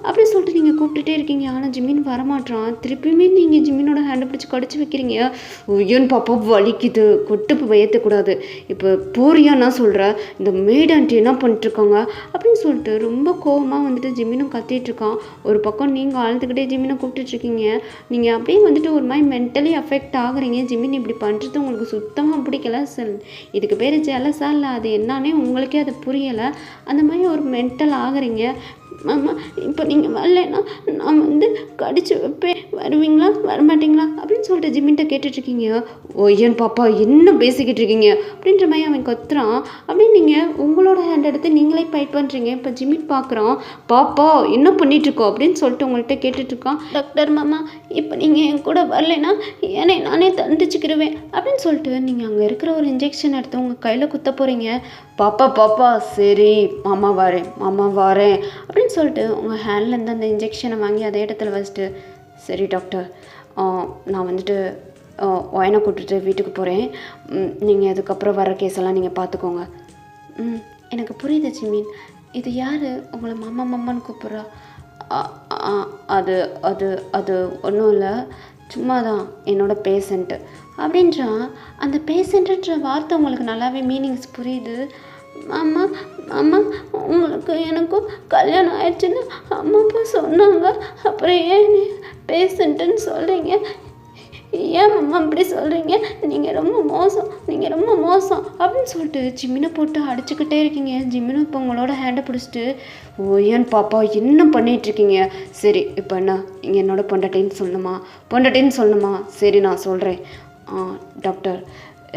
அப்படின்னு சொல்லிட்டு நீங்கள் கூப்பிட்டுட்டே இருக்கீங்க. ஆனால் ஜிம்மின் வரமாட்டான். திருப்பியுமே நீங்கள் ஜிம்மினோட ஹேண்டை பிடிச்சி கடிச்சு வைக்கிறீங்க. ஐயோன்னு பாப்பா வலிக்குது, கொட்டுப்பு பயத்தக்கூடாது, இப்போ போறியா நான் சொல்கிறேன், இந்த மெய்ட் ஆண்டி என்ன பண்ணிட்டுருக்காங்க அப்படின்னு சொல்லிட்டு ரொம்ப கோவமாக வந்துட்டு ஜிம்மினும் கத்திட்டு இருக்கான். ஒரு பக்கம் நீங்கள் அழுதுகிட்டே ஜிம்மினை கூப்பிட்டுட்ருக்கீங்க. நீங்கள் அப்படியே வந்துட்டு ஒரு மாதிரி மென்டலி அஃபெக்ட் ஆகுறீங்க. ஜிம்மின் இப்படி பண்ணுறது உங்களுக்கு சுத்தமாக பிடிக்கல. இதுக்கு பேர் ஜெலஸா இல்லை அது என்னன்னே உங்களுக்கே அது புரியலை. அந்த மாதிரி ஒரு மென்டல் ஆகுறீங்க. மாமா இப்போ நீங்கள் வரலைன்னா நான் வந்து கடிச்சு வைப்பேன், வருவீங்களா வரமாட்டிங்களா அப்படின்னு சொல்லிட்டு ஜிம்மின்ட்ட கேட்டுட்ருக்கீங்க. ஓ ஏன் பாப்பா என்ன பேசிக்கிட்டு இருக்கீங்க அப்படின்ற மாதிரி அவன் கத்துறான். அப்படின்னு நீங்கள் உங்களோட ஹேண்ட் எடுத்து நீங்களே ஃபைட் பண்ணுறீங்க. இப்போ ஜிம்மின் பார்க்குறான். பாப்பா என்ன பண்ணிகிட்ருக்கோம் அப்படின்னு சொல்லிட்டு உங்கள்கிட்ட கேட்டுட்ருக்கான். டாக்டர் மாமா இப்போ நீங்கள் என் கூட வரலைன்னா ஏனே நானே தண்டிச்சுக்கிடுவேன் அப்படின்னு சொல்லிட்டு நீங்கள் அங்கே இருக்கிற ஒரு இன்ஜெக்ஷன் எடுத்து உங்கள் கையில் குத்த போகிறீங்க. பாப்பா பாப்பா சரி மாமா வரேன் அப்படின்னு சொல்லிட்டு உங்கள் ஹேண்ட்லேருந்து அந்த இன்ஜெக்ஷனை வாங்கி அதே இடத்துல வச்சுட்டு, சரி டாக்டர் நான் வந்துட்டு ஒயனை கூட்டிட்டு வீட்டுக்கு போகிறேன், நீங்கள் அதுக்கப்புறம் வர கேஸெல்லாம் நீங்கள் பார்த்துக்கோங்க. எனக்கு புரியுது ஜிமின், இது யார் உங்களை மாமா மாமான்னு கூப்பிட்றா? அது அது அது ஒன்றும் இல்லை, சும்மா தான் என்னோட பேஷண்ட்டு அப்படின்றான். அந்த பேஷண்ட்டுன்ற வார்த்தை உங்களுக்கு நல்லாவே மீனிங்ஸ் புரியுது. மாமா மாமா உங்களுக்கு எனக்கும் கல்யாணம் ஆயிடுச்சுன்னு அம்மா அப்பா சொன்னாங்க, அப்புறம் ஏன் பேஷண்ட்டுன்னு சொல்கிறீங்க? ஏன் மாமா அப்படி சொல்கிறீங்க? நீங்கள் ரொம்ப மோசம் அப்படின்னு சொல்லிட்டு ஜிம்மினை போட்டு அடிச்சுக்கிட்டே இருக்கீங்க. ஜிம்மினும் இப்போ உங்களோட ஹேண்டை பிடிச்சிட்டு, ஓ ஏன் பாப்பா என்ன பண்ணிகிட்ருக்கீங்க? சரி இப்போ என்ன நீங்கள் என்னோட பொண்டாட்டின்னு சொல்லணுமா? சரி நான் சொல்கிறேன். டாக்டர்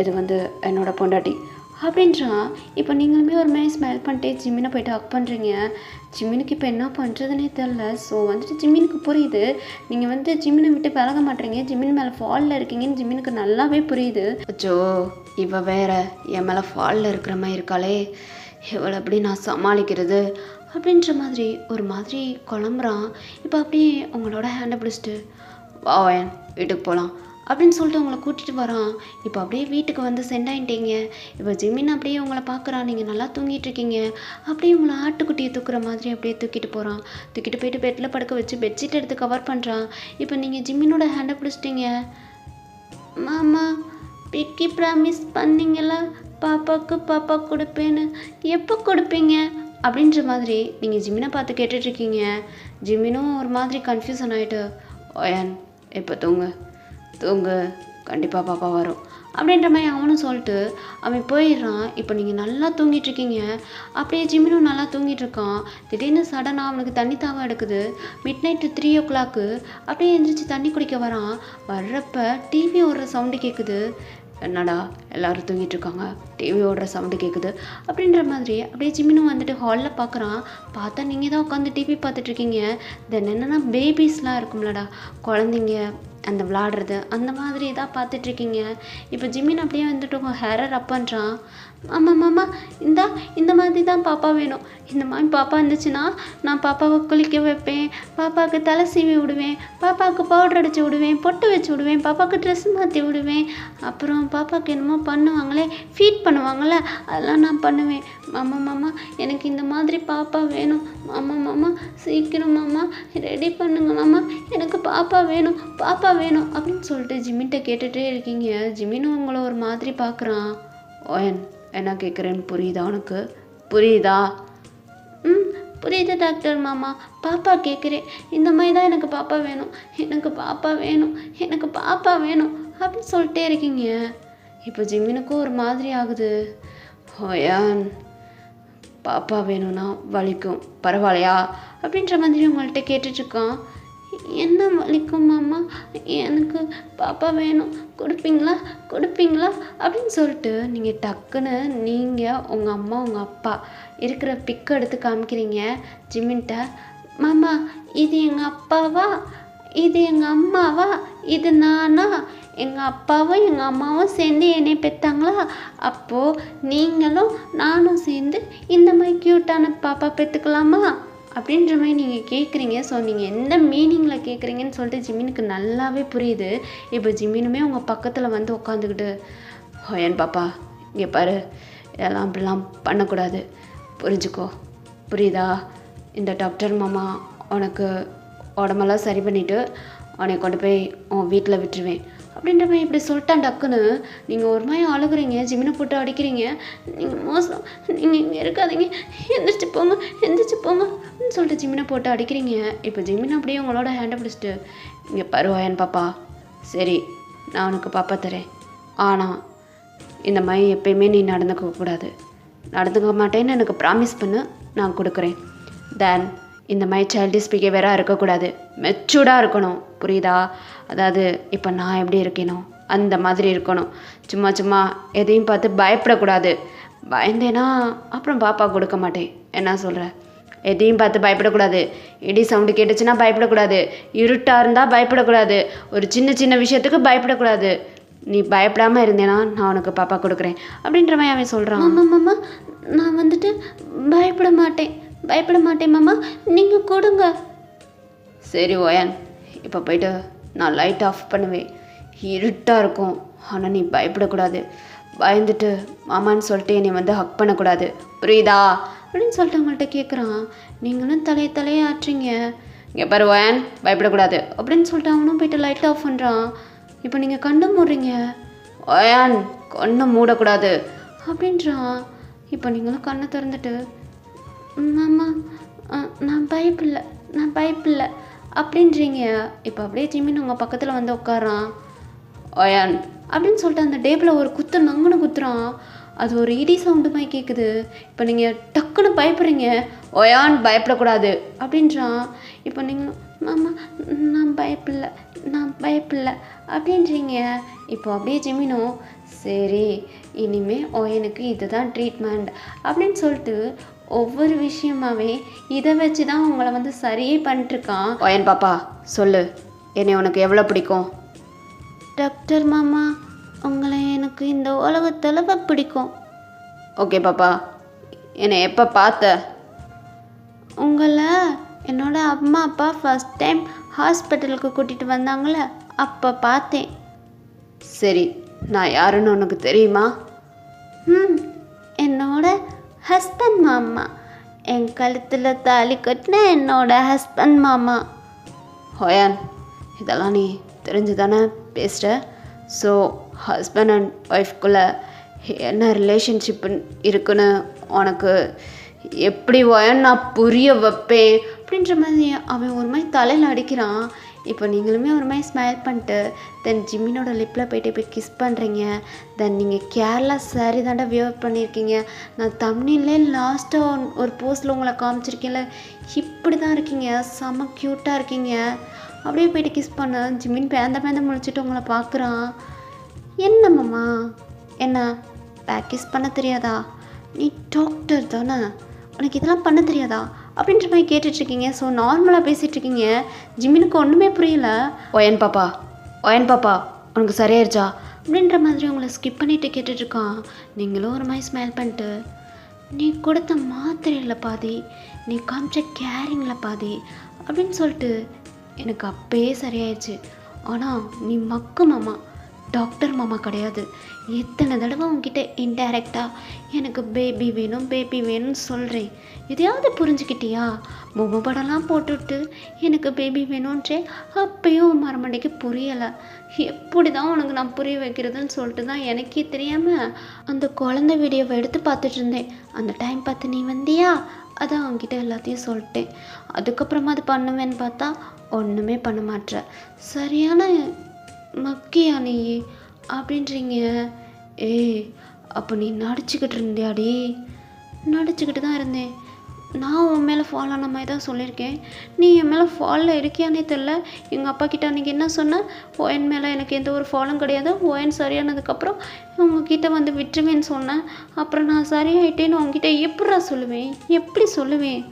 இது வந்து என்னோட பொண்டாட்டி அப்படின்றான். இப்போ நீங்களுமே ஒரு மாதிரி ஸ்மைல் பண்ணிட்டே ஜிம்மினை போய்ட்டு ஹக் பண்ணுறீங்க. ஜிம்மினுக்கு இப்போ என்ன பண்ணுறதுனே தெரில. ஸோ வந்துட்டு ஜிம்மினுக்கு புரியுது நீங்கள் வந்து ஜிம்மினை விட்டு விலக மாட்டேறீங்க, ஜிம்மின் மேலே ஃபாலில் இருக்கீங்கன்னு ஜிம்மினுக்கு நல்லாவே புரியுது. அச்சோ இவ வேற என் மேலே ஃபாலில் இருக்கிற மாதிரி இருக்காளே, இவளை எப்படி நான் சமாளிக்கிறது அப்படின்ற மாதிரி ஒரு மாதிரி குழம்புறான். இப்போ அப்படியே உங்களோட ஹேண்டை பிடிச்சிட்டு, வா வீட்டுக்கு போகலாம் அப்படின்னு சொல்லிட்டு உங்களை கூட்டிகிட்டு வரான். இப்போ அப்படியே வீட்டுக்கு வந்து சென்ட் ஆகிட்டீங்க. இப்போ ஜிம்மின் அப்படியே உங்களை பார்க்குறான், நீங்கள் நல்லா தூங்கிட்டு இருக்கீங்க. அப்படியே உங்களை ஆட்டுக்குட்டியை தூக்குற மாதிரி அப்படியே தூக்கிட்டு போகிறான். தூக்கிட்டு போயிட்டு பெட்டில் படுக்க வச்சு பெட்ஷீட் எடுத்து கவர் பண்ணுறான். இப்போ நீங்கள் ஜிம்மினோட ஹேண்டை பிடிச்சிட்டீங்க. மாமா பிக்கி ப்ராமிஸ் பண்ணிங்களா பாப்பா கொடுப்பேன்னு, எப்போ கொடுப்பீங்க அப்படின்ற மாதிரி நீங்கள் ஜிம்மினை பார்த்து கேட்டுட்ருக்கீங்க. ஜிம்மினும் ஒரு மாதிரி கன்ஃபியூஷன் ஆகிட்டு, ஓயன் எப்போ தூங்கு கண்டிப்பாக பாப்பா வரும் அப்படின்ற மாதிரி அவனும் சொல்லிட்டு அவன் போயிடுறான். இப்போ நீங்கள் நல்லா தூங்கிட்டுருக்கீங்க. அப்படியே ஜிம்மினும் நல்லா தூங்கிட்டுருக்கான். திடீர்னு சடனாக அவனுக்கு தண்ணி தாகம் எடுக்குது. மிட் நைட்டு 3 o'clock அப்படியே எழுந்திரிச்சு தண்ணி குடிக்க வரான். வர்றப்ப டிவி ஓடுற சவுண்டு கேட்குது. என்னடா எல்லோரும் தூங்கிட்டு இருக்காங்க, டிவி ஓடுற சவுண்டு கேட்குது அப்படின்ற மாதிரி அப்படியே ஜிம்மினும் வந்துட்டு ஹாலில் பார்க்குறான். பார்த்தா நீங்கள் தான் உட்காந்து டிவி பார்த்துட்ருக்கீங்க. தென் என்னென்னா பேபிஸ்லாம் இருக்கும்லடா, குழந்தைங்க அந்த விளாடுறது அந்த மாதிரி தான் பார்த்துட்ருக்கீங்க. இப்போ ஜிம்மின் அப்படியே வந்துட்டு உங்கள் ஹேரை ரப் பண்ணுறான். மாமா இந்த மாதிரி தான் பாப்பா வேணும். இந்த மாதிரி பாப்பா இருந்துச்சுன்னா நான் பாப்பாவை குளிக்க வைப்பேன், பாப்பாவுக்கு தலை சீவி விடுவேன், பாப்பாவுக்கு பவுடர் அடித்து விடுவேன், பொட்டு வச்சு விடுவேன், பாப்பாவுக்கு ட்ரெஸ் மாற்றி விடுவேன், அப்புறம் பாப்பாவுக்கு என்னமோ பண்ணுவாங்களே ஃபீட் பண்ணுவாங்களே அதெல்லாம் நான் பண்ணுவேன். மாமா எனக்கு இந்த மாதிரி பாப்பா வேணும். மாமா சீக்கிரம் மாமா ரெடி பண்ணுங்க மாமா, எனக்கு பாப்பா வேணும் அப்படின்னு சொல்லிட்டு ஜிம்மின்ட்ட கேட்டுகிட்டே இருக்கீங்க. ஜிம்மினும் உங்களை ஒரு மாதிரி பார்க்குறான். ஓயன் என்ன கேட்குறேன்னு புரியுதா உனக்கு? புரியுதா? புரியுது டாக்டர் மாமா, பாப்பா கேட்குறேன். இந்த மாதிரி தான் எனக்கு பாப்பா வேணும் அப்படின்னு சொல்லிட்டே இருக்கீங்க. இப்போ ஜிம்மினுக்கும் ஒரு மாதிரி ஆகுது. ஓயான் பாப்பா வேணும்னா வலிக்கும் பரவாயில்லையா அப்படின்ற மாதிரி உங்கள்கிட்ட கேட்டுட்ருக்கான். என்ன வலிக்கும் மாமா, எனக்கு பாப்பா வேணும், கொடுப்பீங்களா அப்படின்னு சொல்லிட்டு நீங்கள் டக்குன்னு நீங்கள் உங்கள் அம்மா உங்கள் அப்பா இருக்கிற பிக்கை எடுத்து காமிக்கிறீங்க ஜிம்மின்ட்ட. மாமா இது எங்கள் அப்பாவா, இது எங்கள் அம்மாவா, இது நானா? எங்கள் அப்பாவும் எங்கள் அம்மாவும் சேர்ந்து என்னை பெற்றாங்களா? அப்போது நீங்களும் நானும் சேர்ந்து இந்த மாதிரி க்யூட்டான பாப்பா பெற்றுக்கலாமா அப்படின்ற மாதிரி நீங்கள் கேட்குறீங்க. ஸோ நீங்கள் எந்த மீனிங்கில் கேட்குறீங்கன்னு சொல்லிட்டு ஜிம்மினுக்கு நல்லாவே புரியுது. இப்போ ஜிம்மினுமே உங்கள் பக்கத்தில் வந்து உட்காந்துக்கிட்டு, ஓயன் பாப்பா இங்கே பாரு, இதெல்லாம் அப்படிலாம் பண்ணக்கூடாது, புரிஞ்சுக்கோ, புரியுதா? இந்த டாக்டர் மாமா உனக்கு உடம்பெல்லாம் சரி பண்ணிவிட்டு உன்னை கொண்டு போய் உன் வீட்டில் விட்டுருவேன் அப்படின்ற மாதிரி இப்படி சொல்லிட்டான். டக்குன்னு நீங்கள் ஒரு மாதிரி அழுகுறீங்க, ஜிம்மினை போட்டு அடிக்கிறீங்க. நீங்கள் மோசம், நீங்கள் இங்கே இருக்காதீங்க, எந்திரிச்சு போங்க அப்படின்னு சொல்லிட்டு ஜிம்மினை போட்டு அடிக்கிறீங்க. இப்போ ஜிம்மினை அப்படியே உங்களோட ஹேண்டை பிடிச்சிட்டு, இங்கே பருவாயன் பாப்பா, சரி நான் உனக்கு பாப்பா தரேன், ஆனால் இந்த மாதிரி எப்பயுமே நீ நடந்துக்க மாட்டேன்னு எனக்கு ப்ராமிஸ் பண்ணு, நான் கொடுக்குறேன். தென் இந்த மாதிரி சைல்டிஷ் பிஹேவியராக இருக்கக்கூடாது, மெச்சூர்டாக இருக்கணும், புரியுதா? அதாவது இப்போ நான் எப்படி இருக்கேனோ அந்த மாதிரி இருக்கணும். சும்மா சும்மா எதையும் பார்த்து பயப்படக்கூடாது. பயந்தேன்னா அப்புறம் பாப்பா கொடுக்க மாட்டேன். என்ன சொல்கிற? எதையும் பார்த்து பயப்படக்கூடாது. இடி சவுண்டு கேட்டுச்சுன்னா பயப்படக்கூடாது. இருட்டாக இருந்தால் பயப்படக்கூடாது. ஒரு சின்ன சின்ன விஷயத்துக்கு பயப்படக்கூடாது. நீ பயப்படாமல் இருந்தேனா நான் உனக்கு பாப்பா கொடுக்குறேன் அப்படின்ற மாதிரி அவன் சொல்கிறான். மாமா மாமா நான் வந்துட்டு பயப்பட மாட்டேன் மாமா, நீங்கள் கொடுங்க. சரி ஓயன், இப்போ போயிட்டு நான் லைட் ஆஃப் பண்ணுவேன். இருட்டாக இருக்கும், ஆனால் நீ பயப்படக்கூடாது. பயந்துட்டு மாமான்னு சொல்லிட்டு என்னை வந்து ஹக் பண்ணக்கூடாது, புரியுதா? அப்படின்னு சொல்லிட்டு அவங்கள்ட்ட கேட்குறான். நீங்களும் தலையை ஆட்டுறீங்க. இங்கே பாரு ஓயன், பயப்படக்கூடாது அப்படின்னு சொல்லிட்டு அவனும் போயிட்டு லைட் ஆஃப் பண்ணுறான். இப்போ நீங்கள் கண்ணு மூடுறீங்க. ஓயன், கண்ணை மூடக்கூடாது அப்படின்றான். இப்போ நீங்களும் கண்ணை திறந்துட்டு மாமா நான் பயப்பில்லை அப்படின்றீங்க. இப்போ அப்படியே ஜிமின் உங்கள் பக்கத்தில் வந்து உட்காரான். ஓயன் அப்படின்னு சொல்லிட்டு அந்த டேபிளில் ஒரு நங்குன்னு குத்துறான். அது ஒரு இடி சவுண்டு மாதிரி கேட்குது. இப்போ நீங்கள் டக்குன்னு பயப்படுறீங்க. ஓயான், பயப்படக்கூடாது அப்படின்றான். இப்போ நீங்கள் மாமா நான் பயப்பில்லை அப்படின்றீங்க. இப்போ அப்படியே ஜிமினும் சரி இனிமே ஓயனுக்கு இதுதான் ட்ரீட்மெண்ட் அப்படின்னு சொல்லிட்டு ஒவ்வொரு விஷயமாவே இதை வச்சு தான் உங்களை வந்து சரியே பண்ணிட்டுருக்கான். ஓயன் பாப்பா சொல்லு, என்னை உனக்கு எவ்வளோ பிடிக்கும்? டாக்டர் மாமா உங்களை எனக்கு இந்த உலகத்தில் பிடிக்கும். ஓகே பாப்பா, என்னை எப்போ பார்த்த? உங்களை என்னோட அம்மா அப்பா ஃபர்ஸ்ட் டைம் ஹாஸ்பிட்டலுக்கு கூட்டிகிட்டு வந்தாங்களே அப்போ பார்த்தேன். சரி, நான் யாருன்னு உனக்கு தெரியுமா? என்னோட ஹஸ்பண்ட் மாமா, என் கழுத்தில் தாலி கட்டின என்னோட ஹஸ்பண்ட் மாமா. ஓயன், இதெல்லாம் நீ தெரிஞ்சு தானே பேசுகிற? ஸோ ஹஸ்பண்ட் அண்ட் ஒய்ஃப்குள்ளே என்ன ரிலேஷன்ஷிப் இருக்குன்னு உனக்கு எப்படி ஓயன் நான் புரிய வைப்பேன் அப்படின்ற மாதிரி அவன் ஒரு மாதிரி தலையில் அடிக்கிறான். இப்போ நீங்களுமே ஒரு மாதிரி ஸ்மைல் பண்ணிட்டு தென் ஜிம்மினோட லிப்பில் போய் கிஸ் பண்ணுறீங்க. தென் நீங்கள் கேரளா சாரி தாண்டா வியர் பண்ணியிருக்கீங்க. நான் தமிழ்லே லாஸ்ட்டாக ஒரு போஸ்ட்டில் உங்களை காமிச்சிருக்கேன்ல, இப்படி தான் இருக்கீங்க, செம்ம க்யூட்டாக இருக்கீங்க. அப்படியே போயிட்டு கிஸ் பண்ண ஜிம்மின் பேந்த முழிச்சிட்டு உங்களை பார்க்குறான். என்னம்மாம்மா என்ன கிஸ் பண்ண தெரியாதா? நீ டாக்டர் தானே, உனக்கு இதெல்லாம் பண்ண தெரியாதா அப்படின்ற மாதிரி கேட்டுட்ருக்கீங்க. ஸோ நார்மலாக பேசிகிட்ருக்கீங்க. ஜிம்மினுக்கு ஒன்றுமே புரியல. ஓயன் பாப்பா உனக்கு சரியாயிருச்சா அப்படின்ற மாதிரி உங்களை ஸ்கிப் பண்ணிவிட்டு கேட்டுட்ருக்கான். நீங்களும் ஒரு மாதிரி ஸ்மைல் பண்ணிட்டு நீ கொடுத்த மாத்திரையில் பாதி, நீ காமிச்ச கேரிங்கில் பாதி அப்படின்னு சொல்லிட்டு எனக்கு அப்பயே சரியாயிடுச்சு. ஆனால் நீ மக்கு மாமா, டாக்டர் மாமா கிடையாது. எத்தனை தடவை உங்ககிட்ட இன்டைரக்டாக எனக்கு பேபி வேணும்னு சொல்கிறேன், எதையாவது புரிஞ்சுக்கிட்டியா? பொம்மை படம்லாம் போட்டுவிட்டு எனக்கு பேபி வேணுன்றே, அப்பயும் மரமண்டைக்கு புரியலை. எப்படி தான் உனக்கு நான் புரிய வைக்கிறதுன்னு சொல்லிட்டு தான் எனக்கே தெரியாமல் அந்த குழந்தை வீடியோவை எடுத்து பார்த்துட்டு இருந்தேன். அந்த டைம் பார்த்து நீ வந்தியா, அதான் அவங்ககிட்ட எல்லாத்தையும் சொல்லிட்டேன். அதுக்கப்புறமா அது பண்ணுவேன்னு பார்த்தா ஒன்றுமே பண்ண மாட்டேற, சரியான மக்கியா நீ அப்படின்றீங்க. அப்போ நீ நடிச்சுக்கிட்டு இருந்தியாடி? நடிச்சுக்கிட்டு தான் இருந்தேன். நான் உன் மேலே ஃபால் ஆன மாதிரி தான் சொல்லியிருக்கேன். நீ என் மேலே ஃபாலில் இருக்கியானே தெரில. எங்கள் அப்பா கிட்ட அன்றைக்கி என்ன சொன்னேன்? ஓஎன் மேலே எனக்கு எந்த ஒரு ஃபாலும் கிடையாது, ஓஎன் சரியானதுக்கப்புறம் உங்ககிட்ட வந்து விட்டுருவேன்னு சொன்னேன். அப்புறம் நான் சரியாயிட்டேன்னு உங்ககிட்ட எப்படி சொல்லுவேன்?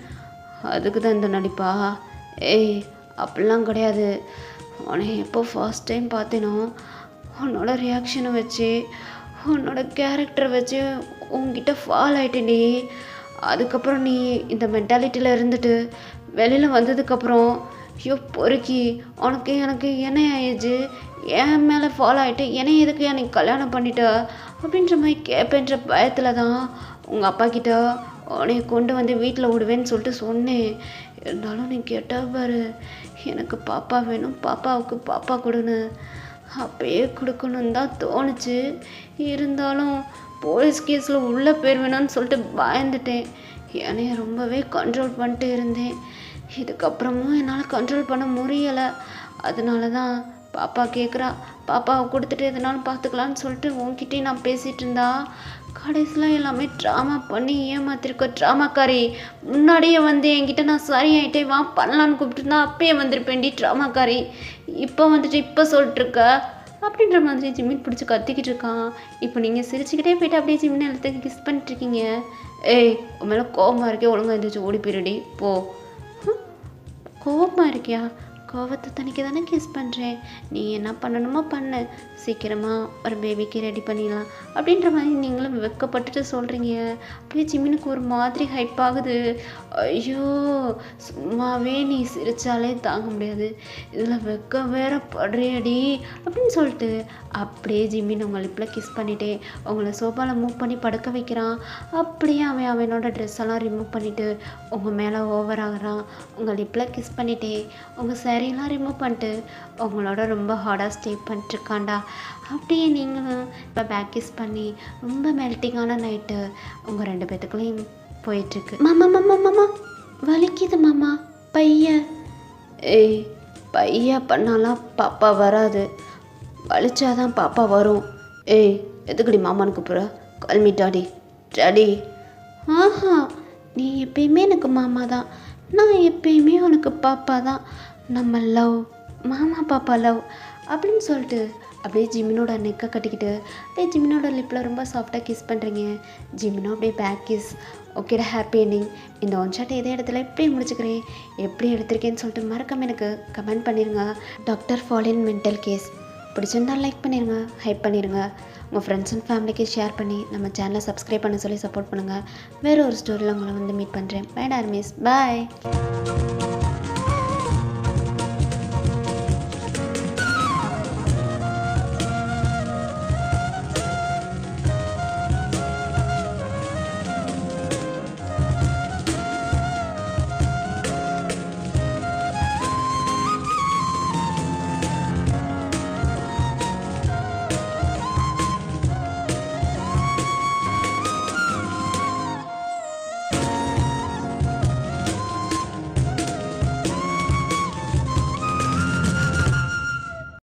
அதுக்கு தான் இந்த நடிப்பா? அப்படிலாம் கிடையாது. உன்னை எப்போ ஃபர்ஸ்ட் டைம் பார்த்தேனோ உன்னோட ரியாக்ஷனை வச்சு, உன்னோட கேரக்டரை வச்சு உங்ககிட்ட ஃபால் ஆகிட்டேன்டி. அதுக்கப்புறம் நீ இந்த மென்டாலிட்டியில் இருந்துட்டு வெளியில் வந்ததுக்கப்புறம் பொறுக்கி உனக்கு எனக்கு என்ன ஆயிடுச்சு, என் மேலே ஃபாலோ ஆகிட்டு என்னை எதுக்கு எனக்கு கல்யாணம் பண்ணிட்ட அப்படின்ற மாதிரி கேட்பேன்ற பயத்தில் தான் உங்கள் அப்பா கிட்ட உன்னை கொண்டு வந்து வீட்டில் விடுவேன்னு சொல்லிட்டு சொன்னேன். இருந்தாலும் நீ கேட்டால் பாரு, எனக்கு பாப்பா வேணும், பாப்பாவுக்கு பாப்பா கொடுன்னு. அப்பயே கொடுக்கணுன்னு தான் தோணுச்சு. இருந்தாலும் போலீஸ் கேஸில் உள்ளே போயிடுவேணும்னு சொல்லிட்டு பயந்துட்டேன். என்னைய ரொம்பவே கண்ட்ரோல் பண்ணிட்டு இருந்தேன். இதுக்கப்புறமும் என்னால் கண்ட்ரோல் பண்ண முடியலை. அதனால தான் பாப்பா கேட்குறா, பாப்பாவை கொடுத்துட்டு எதனாலும் பார்த்துக்கலான்னு சொல்லிட்டு உன்கிட்டே நான் பேசிகிட்டு இருந்தா கடைசியில் எல்லாமே ட்ராமா பண்ணி ஏமாத்திருக்க ட்ராமாக்காரி. முன்னாடியே வந்து என்கிட்ட நான் சரியாயிட்டே வா பண்ணலான்னு கூப்பிட்டுருந்தா அப்பயே வந்திருப்பேன்டி ட்ராமாக்காரி. இப்போ வந்துட்டு இப்போ சொல்லிட்டுருக்க அப்படின்ற மாதிரி ஜிம்மின் பிடிச்சி கத்திக்கிட்டு இருக்கான். இப்போ நீங்கள் சிரிச்சுக்கிட்டே போயிட்டு அப்படியே ஜிம்மின் எல்லாத்துக்கு கிஸ் பண்ணிட்டுருக்கீங்க. ஏய் உன் மேலே கோபமாக இருக்கே, ஒழுங்காக எழுந்திரிச்சு ஓடி போயிடுடி போ. கோபமாக இருக்கியா? கோவத்தை தனிக்கு தானே கிஸ் பண்ணுறேன். நீ என்ன பண்ணணுமோ பண்ணு, சீக்கிரமாக ஒரு பேபிக்கு ரெடி பண்ணிடலாம் அப்படின்ற மாதிரி நீங்களும் வெக்கப்பட்டுட்டு சொல்கிறீங்க. அப்படியே ஜிம்மினுக்கு ஒரு மாதிரி ஹைப் ஆகுது. ஐயோ சும்மாவே நீ சிரித்தாலே தாங்க முடியாது, இதில் வெக்க வேற படுறியடி அப்படின்னு சொல்லிட்டு அப்படியே ஜிம்மின் உங்கள் லிப்பில் கிஸ் பண்ணிட்டே உங்களை சோஃபாவில் மூவ் பண்ணி படுக்க வைக்கிறான். அப்படியே அவனோட ட்ரெஸ் எல்லாம் ரிமூவ் பண்ணிவிட்டு உங்கள் மேலே ஓவர் ஆகுறான். உங்கள் லிப்பில் கிஸ் பண்ணிட்டே உங்கள் சாரியெல்லாம் ரிமூவ் பண்ணிட்டு உங்களோட ரொம்ப ஹார்டாக ஸ்டே பண்ணிட்டுருக்காண்டா. அப்படியே நீங்களும் இப்போ பேக் கிஸ் பண்ணி ரொம்ப மெல்ட்டிங்கான நைட்டு உங்கள் 2 பேத்துக்குள்ளேயும் போயிட்டுருக்கு. மாமா மாமா மாமா வலிக்குது மாமா பைய. ஏய் பையா பண்ணாலாம் பாப்பா வராது, வலிச்சாதான் பாப்பா வரும். ஏய் எதுக்குடி மாமான்னு கூப்பிட்ற? Kalmi daddy daddy. ஆஹா நீ எப்பயுமே எனக்கு மாமா தான், நான் எப்பயுமே உனக்கு பாப்பா தான். நம்ம லவ், மாமா பாப்பா லவ் அப்படின்னு சொல்லிட்டு அப்படியே ஜிம்மினோட நெக்கை கட்டிக்கிட்டு அப்படியே ஜிம்மினோட லிப்பில் ரொம்ப சாஃப்டாக கிஸ் பண்ணுறீங்க. ஜிம்மினோ அப்படியே பேக் கிஸ். ஓகேடா, ஹாப்பி எண்டிங். இந்த ஒன் ஷாட் இதே இடத்துல எப்படி முடிச்சுக்கிறேன், எப்படி எடுத்திருக்கேன்னு சொல்லிட்டு மறக்காம எனக்கு கமெண்ட் பண்ணிடுங்க. டாக்டர் ஃபாலின் மென்டல் கேஸ் பிடிச்சிருந்தா லைக் பண்ணிடுங்க, ஹைப் பண்ணிடுங்க. உங்கள் ஃப்ரெண்ட்ஸ் அண்ட் ஃபேமிலிக்கு ஷேர் பண்ணி நம்ம சேனலை சப்ஸ்கிரைப் பண்ண சொல்லி சப்போர்ட் பண்ணுங்கள். வேறு ஒரு ஸ்டோரியில் உங்களை வந்து மீட் பண்ணுறேன். பை டார்மிஸ், பாய்.